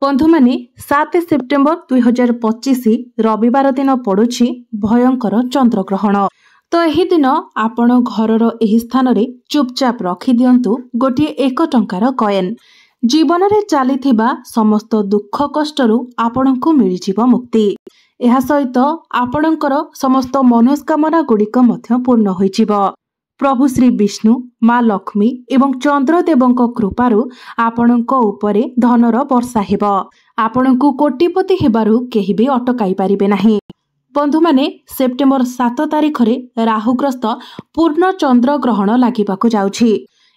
बंधु माने 7 सेप्टेम्बर 2025 रविवार दिन पड़ुछि भयंकर चंद्रग्रहण। तो यही दिन आपण घरर एही स्थान रे चुपचाप रखी दियंतु गोटे 1 टंकार कॉइन। जीवन रे चलीथिबा समस्त दुख कष्टरू आपणको मिलिजिव मुक्ति। एहा सहित आपणकर समस्त मनोस्कामना गुड़िक मध्य पूर्ण होइजिव। प्रभु श्री विष्णु माँ लक्ष्मी एवं चंद्रदेवଙ୍କ कृपारू आपणଙ୍କ उपरे धनर वर्षा हेब। आपणଙ୍କୁ कोटिपति हेबारू केही भी अटकाई पारिबे नाही। बंधु माने सेप्टेम्बर 7 तारिख रे राहुग्रस्त पूर्ण चंद्र ग्रहण लागिबाकू जाउछि।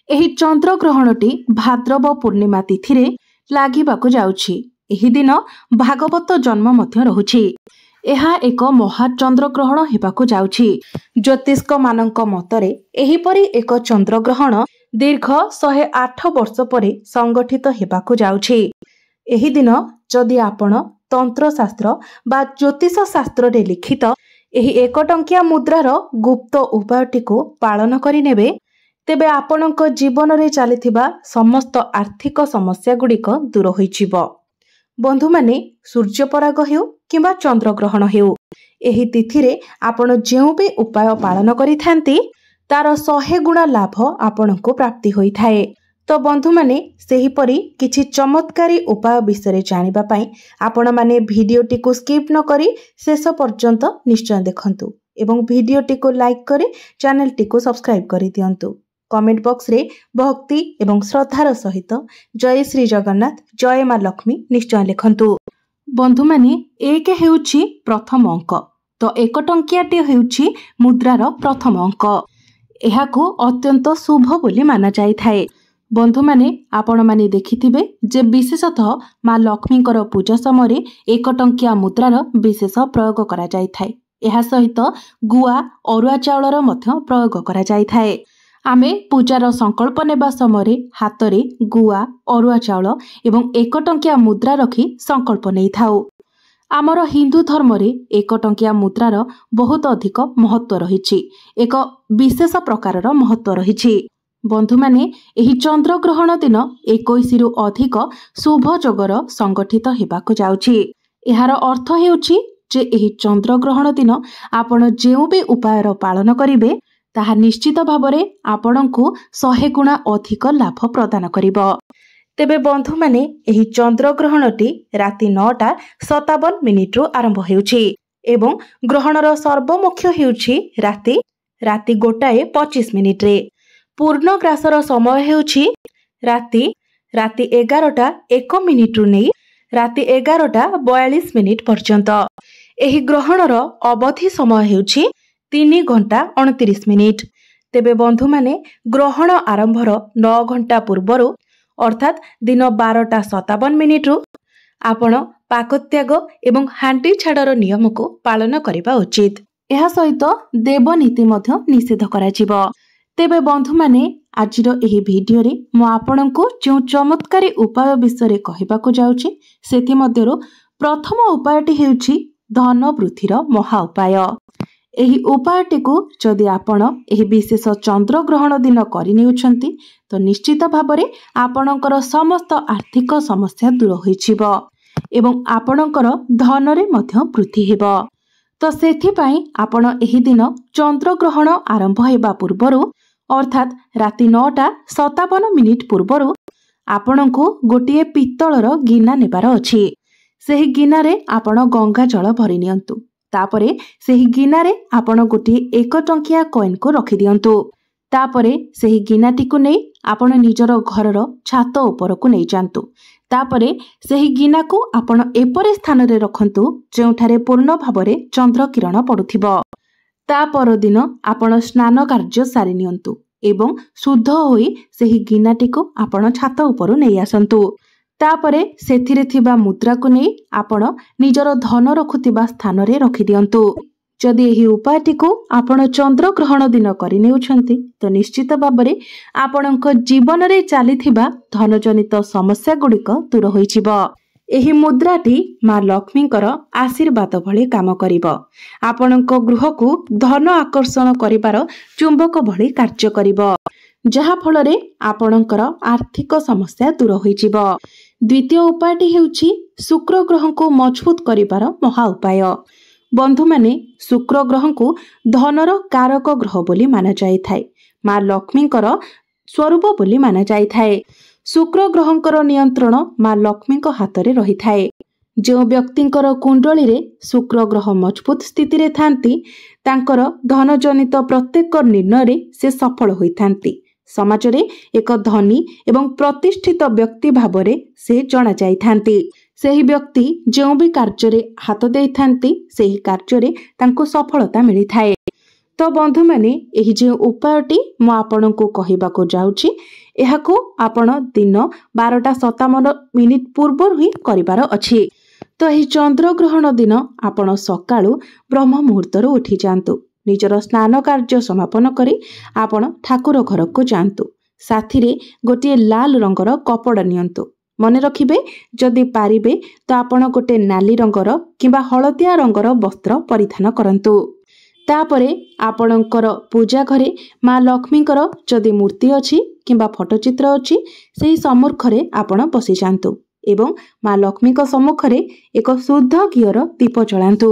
एही चंद्र ग्रहणटी भाद्रव पूर्णिमा तिथि रे लागिबाकू जाउछि। एही दिन भागवत जन्म मध्य रहुछि। एहा एक महा चंद्रग्रहण हेबाकू जाउछि। ज्योतिष्क मानक मतरे एहीपरि एक चंद्रग्रहण दीर्घ 108 वर्ष परे संगठित हेबाकू जाउछि। एही दिन जदि आपण तंत्र शास्त्र बा ज्योतिष शास्त्र रे लिखित एही 1 टंकिया मुद्रार गुप्त उपायटी को पालन करि नेबे तेबे आपणक जीवन रे चलीथिबा समस्त आर्थिक समस्या गुड़िक दूर होइजिवो। बंधु माने सूर्यपराग हेउ किंबा चंद्रग्रहण हेउ एही तिथि रे आपण जेउ भी उपाय पालन करिथांती तार 100 गुणा लाभ आपणको प्राप्ति होई थाए। तो बंधु माने सेही परी किछि चमत्कारी उपाय विषय जानिबा पई आपण माने भिडियोटी को स्किप न करी शेष पर्यंत निश्चय देखंतु एवं भिडियोटी को लाइक करी चैनलटी को सब्सक्राइब करि दियंतु। कमेंट बॉक्स रे भक्ति एवं श्रद्धार सहित जय श्री जगन्नाथ जय माँ लक्ष्मी निश्चय लिखंतु। बंधु माने 1 हेउछि प्रथम अंक। तो 1 टंकियाटी हेउछि मुद्रार प्रथम अंक। एहाको अत्यंत शुभ बोली माना जाई थाए। बंधु माने आपण माने देखिथिबे जे विशेषतः माँ लक्ष्मीकर पूजा समय 1 टंकिया मुद्रार विशेष प्रयोग करा जाई थाए। एहा सहित गुआ अरुआ चाउलर मध्य प्रयोग करा जाई थाए। आमे पूजार संकल्प नेबा समय हाथ रे गुआ अरुआ चाउल एवं 1 टंकिया मुद्रा रखी संकल्प नहीं थाउ। आमर हिंदू धर्म रे 1 टंकिया मुद्रार बहुत अधिक महत्व रहिछि। एक विशेष प्रकारर महत्व रहिछि। बंधु माने एही चंद्र ग्रहण दिन 21 रु अधिक शुभ जोगर संगठित हेबाकू जाउछि। एहार अर्थ हेउछि जे एही चंद्र ग्रहण दिन आपण जेउ भी उपायर पालन करिवे ताहा निश्चित भावरे आपणଙ୍କୁ 100 गुणा अधिक लाभ प्रदान करिबो। तेबे बंधु माने एही चंद्र ग्रहणटी राति 9:57 रु आरंभ हेउछि एवं ग्रहणर सर्वमुख्य हेउछि राति 1:25 रे। पूर्ण ग्रासर समय हेउछि राति 11:01 रु नै राति 11:42 पर्यंत। एही ग्रहणर अवधि समय हेउछि 3 घंटा 29 मिनिट। तेबे बंधु माने ग्रहण आरंभर 9 घंटा पूर्वरु अर्थात दिन 12:57 रु आपण पाकत्याग एवं हांडी छाड़र नियम को पालन करिबा उचित। एहा सहित देवनीति मध्य निषेध कराजिबो। तेबे बंधु माने आजिर एही भिडियो रे मो आपणको जो चमत्कारी उपाय विषय कहिबाकू जाउछि सेति मध्यरु प्रथम उपायटी हेउछि धन वृद्धिर महा उपाय। एही उपायटी को जदि आपण एही विशेष चंद्र ग्रहण दिन करिनेउछंती तो निश्चित भावरे आपणकर समस्त आर्थिक समस्या दूर होइछिबो एवं आपणकर धन रे मध्य वृद्धि हेबो। तो सेथि पई आपण एही दिन चंद्र ग्रहण आरंभ हेबा पूर्वरु अर्थात राति 9:57 पूर्वरु आपणको गोटिए पित्तलर गिना नेबार अछि। सेही गिना रे आपण गंगा जल भरि नियंतु। तापरे सेही गिनारे आपण गोटे 1 टंकिया कॉइन को रखी दियंतु। तापरे सेही गिनाटी को नै आपण निजर घरर छात ऊपर को नै जांतु। तापरे सेही गिना को आपण एपरे स्थान रे रखंतु जेउठारे पूर्ण भावरे चंद्र किरण पडुथिबो। ता पर दिन आपण स्नान कार्य सारि नियंतु एवं शुद्ध होई सेही गिनाटी को आपण छात ऊपर नै आसंतु। तापरे सेथिरे थिबा मुद्रा को नै आपण निजर धन रखुथिबा स्थान रे रखि दियंतु। जदि एही उपायटी को आपण चंद्र ग्रहण दिन करिनेउछंती तो निश्चित भाबरे आपणक जीवन रे चलीथिबा धनजनित समस्या गुड़िक दूर होइजिबो। एही मुद्राटी माँ लक्ष्मीकर आशीर्वाद भली काम करिबो। आपणक गृह को धन आकर्षण करिबार चुंबक भली कार्य करिबो। जहा फल रे आपणकर आर्थिक समस्या दूर होइजिबो। द्वितीय उपायटी हेउछि शुक्र ग्रह को मजबूत करिबार महा उपाय। बंधु माने शुक्र ग्रह को धनर कारक ग्रह बोली माना जाइथाय। माँ लक्ष्मींकर स्वरूप बोली माना जाइथाय। शुक्र ग्रहंकर नियंत्रण माँ लक्ष्मींक हातरे रहिथाय। जो व्यक्तिंकर कुंडली रे शुक्र ग्रह मजबूत स्थिति रे थांती तांकर धन जनित प्रत्येक निर्णय रे से सफल होइथांती। समाज रे एक धनी एवं प्रतिष्ठित व्यक्ति भावरे से जना जाइथांती। सेही व्यक्ति जो भी कार्य रे हाथ देइथांती सेही कार्य रे तांको सफलता मिलिथाय। तो बंधु माने एही जे उपायटी मु आपनकु कहिबाको जाउछि एहाको आपण दिन 12:57 पूर्व ही करिबार अछि। तो एही चंद्र ग्रहण दिन आपण सकाळु ब्रह्म मुहूर्तर उठी जांतु। निजर स्नान कार्य समापन करी आपण ठाकुर घर को जांतु। साथी रे गोटे लाल रंगर कपड़ा नियंतु। मने रखिबे जदि पारिबे तो आपण गोटे नाली रंगर किंबा हलदिया रंगर वस्त्र परिधान करंतु। तापरे आपणकर पूजा घरे माँ लक्ष्मींकर जदि मूर्ति अछि किंबा फोटोचित्र अछि सेही सम्मुखरे आपण बसी जांतु एवं माँ लक्ष्मीक सम्मुखरे एक शुद्ध घीयर दीप जलांतु।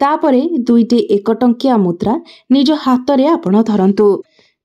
तापरे दुईटी 1 टंकिया मुद्रा निज हातरे आपण धरंतु।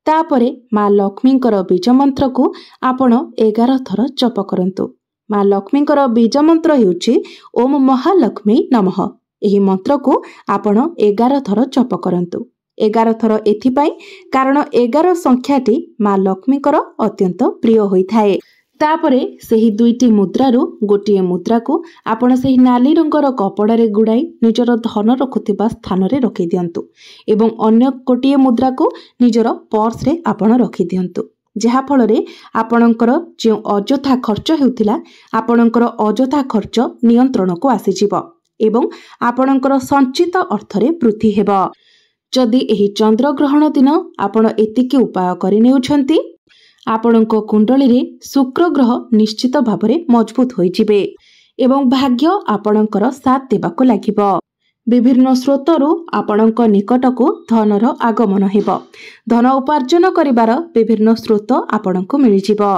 तापरे माँ लक्ष्मींकर बीज मंत्र को आपण 11 थर जप करंतु। माँ लक्ष्मींकर बीज मंत्र हेउछि ओम महालक्ष्मी नमः। एही मंत्र को आपण 11 थर जप करंतु। 11 थर एथिपाई कारण 11 संख्याटी माँ लक्ष्मींकर अत्यंत प्रिय होइथाए। तापरे सेही दुईटी मुद्रारू गोटिए मुद्रा को आपण सेही नाली रंगर कपड़ा रे गुड़ाई निजर धन रखुथिबा स्थान रे रखि दियंतु एवं अन्य गोटिए मुद्रा को निजर पर्स रे आपण रखि दियंतु। जहा फल रे आपणकर जे अजथा खर्च हेउथिला आपणकर अजथा खर्च नियंत्रण को आसी जिवो एवं आपणकर संचित अर्थरे वृद्धि हेबो। जदि एही चंद्र ग्रहण दिन आपण एतिकी उपाय करि नेउछंती आपणक कुंडली रे शुक्र ग्रह निश्चित भावरे मजबूत होई जिवे एवं भाग्य आपणकर साथ देबाको लागिबो। विभिन्न स्रोतरू आपणक निकटको धनर आगमन हेबो। धन उपार्जन करिवार विभिन्न स्रोत आपणको मिलि जिवो।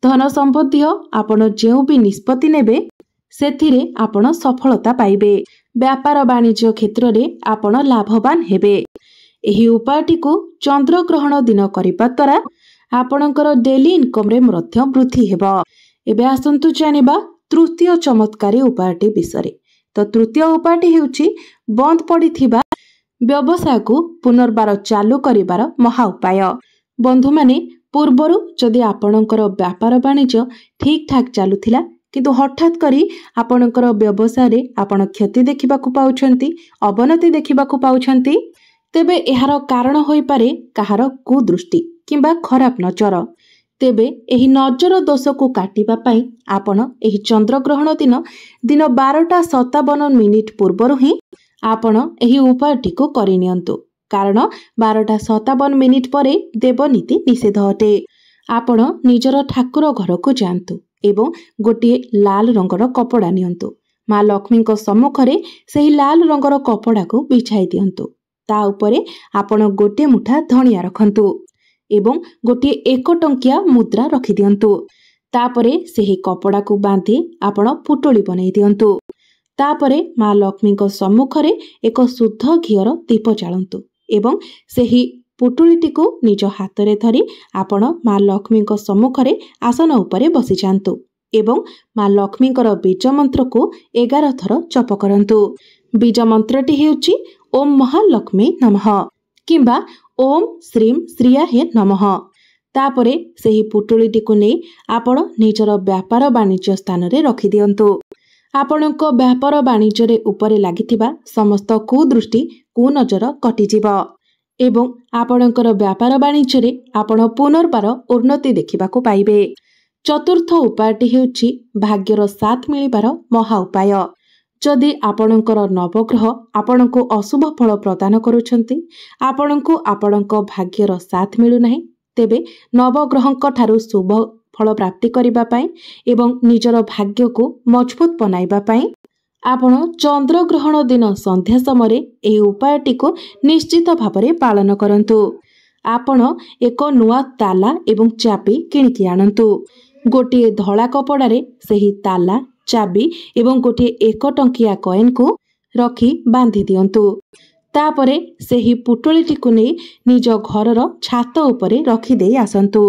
धन संबंधी आपण जेउ भी निष्पत्ति नेबे सेथिरे आपण सफलता पाइबे। व्यापार वाणिज्य क्षेत्र रे आपण लाभवान हेबे। एही उपायटी को चंद्र ग्रहण दिन करिबा द्वारा आपणकर डेली इनकम रे मध्य वृद्धि हेबो। एबे आसंतु जानिबा तृतीय चमत्कारी उपायटी विषय। तो तृतीय उपायटी हेउछि बंद पड़िथिबा व्यवसाय को पुनर्बार चालू करिबार महा उपाय। बंधु माने पूर्वरु जदि आपणकर व्यापार वाणिज्य ठीक ठाक चालुथिला किंतु हठात करी आपणकर व्यवसाय रे आपण क्षति देखिबाकू पाउछंती अवनति देखिबाकू पाउछंती तेबे एहार कारण होई पारे काहार कुदृष्टि किंबा खराब नजर। तेबे एही नजर दोष को काटिबा पई आपण एही चंद्र ग्रहण दिन 12:57 पूर्वरु ही आपण एही उपायटी को करि नियंतु कारण 12:57 परे देवनीति निषेध अटे। आपण निजर ठाकुर घर को जांतु एवं गोटे लाल रंगर कपड़ा नियंतु। माँ लक्ष्मींक सम्मुखरे सेही लाल रंगर कपड़ा को बिछाई दियंतु। ता उपरे आपण गोटे मुठा धनिया रखंतु एवं गोटे 1 टंकिया मुद्रा रखि दियंतु। तापरे सेही कपड़ा को बांधी आपण पुटुली बनै दियंतु। तापरे माँ लक्ष्मींक सम्मुखरे एक शुद्ध घीयर दीप जालंतु एवं सेही पुटुलीटी को निज हातरे धरी आपण माँ लक्ष्मींक सम्मुखरे आसन उपरे बसी जांतु एवं माँ लक्ष्मींकर बीज मंत्र को 11 थर जप करंतु। बीज मंत्रटी हेउछि ओम महालक्ष्मी नमः किंबा ओम श्रीम श्रियाहे नमः। तापरे सेही पुटुलीटी को नै आपण निजर व्यापार वाणिज्य स्थान रे रखि दियंतु। आपणक व्यापार वाणिज्य रे उपरे लागिथिबा समस्त कुदृष्टि कुनजर कटिजिबो एवं आपणकर व्यापार वाणिज्य रे आपण पुनर्बार उन्नति देखिबाकू पाइबे। चतुर्थ उपायटी हेउछि भाग्यर साथ मिलिबार महा उपाय। जदि आपणकर नवग्रह आपणको अशुभ फल प्रदान करुछंती आपणको आपणक भाग्यर साथ मिलु नाही तेबे नवग्रहंक ठारू शुभ फल प्राप्ति करिबा पई एवं निजर भाग्य को मजबूत बनाइबा पई आपण चंद्र ग्रहण दिन संध्या समय एही उपायटी को निश्चित भावरे पालन करंतु। आपण एक नुआ ताला एवं चापी किणिकी आनंतु। गोटे धला कपड़ारे सही ताला चाबी एवं गोटे 1 टंकिया कॉइन को रखी बांधी दियंतु। तापरे सही पुटुळीटी को नहीं निज घरर छात उपरे रखी दे आसंतु।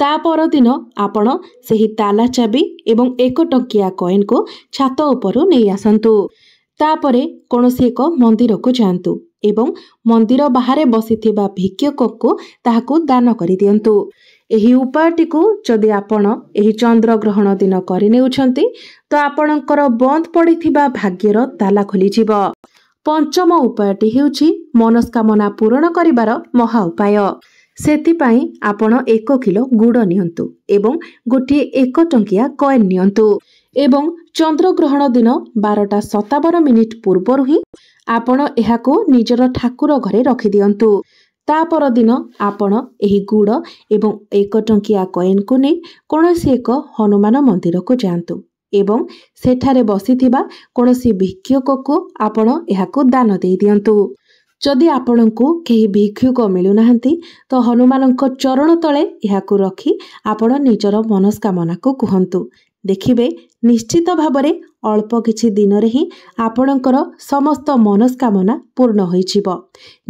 ता पर दिन आपण सही ताला चाबी एवं 1 टंकिया कॉइन को छात उपरु नहीं आसंतु। तापरे कोनोसी एक मंदिर को जांतु एवं मंदिर बाहरे बसिथिबा भिक्षुक को ताहाकु दान करि दियंतु। एही उपायटी को जदि आपण एही चंद्र ग्रहण दिन करि नेउछंती तो आपणकर बंद पड़िथिबा भाग्यर ताला खोली जिवो। पंचम उपायटी हेउछि मनस्कामना पूर्ण करिवार महा उपाय। सेथिपाई आपण 1 किलो गुड़ नियंतु एवं गोटे 1 टंकिया कॉइन नियंतु एवं चंद्र ग्रहण दिन 12:57 पूर्वरु ही आपण एहाको निजर ठाकुर घरे रखि दियंतु। ता पर दिन आपण एही गुड़ एवं 1 टंकिया कॉइन को नै कोनोसी एक हनुमान मंदिर को जांतु एवं सेठारे बसिथिबा कोनोसी भिक्षुक को आपण एहाको दान दे दियंतु। जदि आपणको केही भिक्षुक मिलुनाहांती तो हनुमानक चरण तले एहाको रखी आपण निजर मनस्कामना को कहंतु। देखिबे निश्चित भाबरे अल्प किछि दिन रे ही आपणकर समस्त मनस्कामना पूर्ण होई जिवो।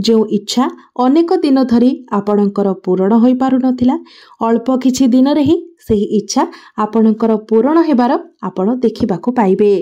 जो इच्छा अनेक दिन धरी आपणकर पूर्ण होई पारु नथिला अल्प किछि दिन रे ही सही इच्छा आपणकर पूर्ण हेबार आपण देखिबाको पाइबे।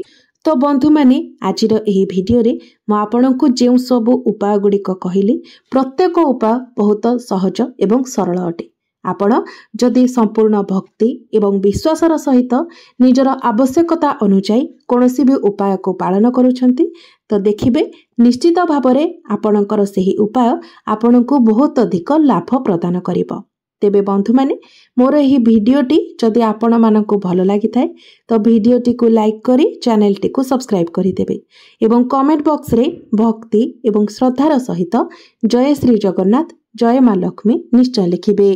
तो बंधु माने आजिर एही भिडियो रे म आपणको जेउ सब उपाय गुड़िक कहिली प्रत्येक उपाय बहुत सहज एवं सरल अटे। आपण जदि संपूर्ण भक्ति एवं विश्वासर सहित निजर आवश्यकता अनुसार कोनोसी भी उपाय को पालन करूछंती तो देखिबे निश्चित भाबरे आपणकर सही उपाय आपणको बहुत अधिक लाभ प्रदान करिवो। तेबे बंधु माने मोर एही भिडियोटी जदि आपण मानकु भलो लागि थाए तो भिडियोटी को लाइक करी चैनल टी को सब्सक्राइब करि देबे एवं कमेंट बॉक्स रे भक्ति एवं श्रद्धार सहित जय श्री जगन्नाथ जय मां लक्ष्मी निश्चय लिखिबे।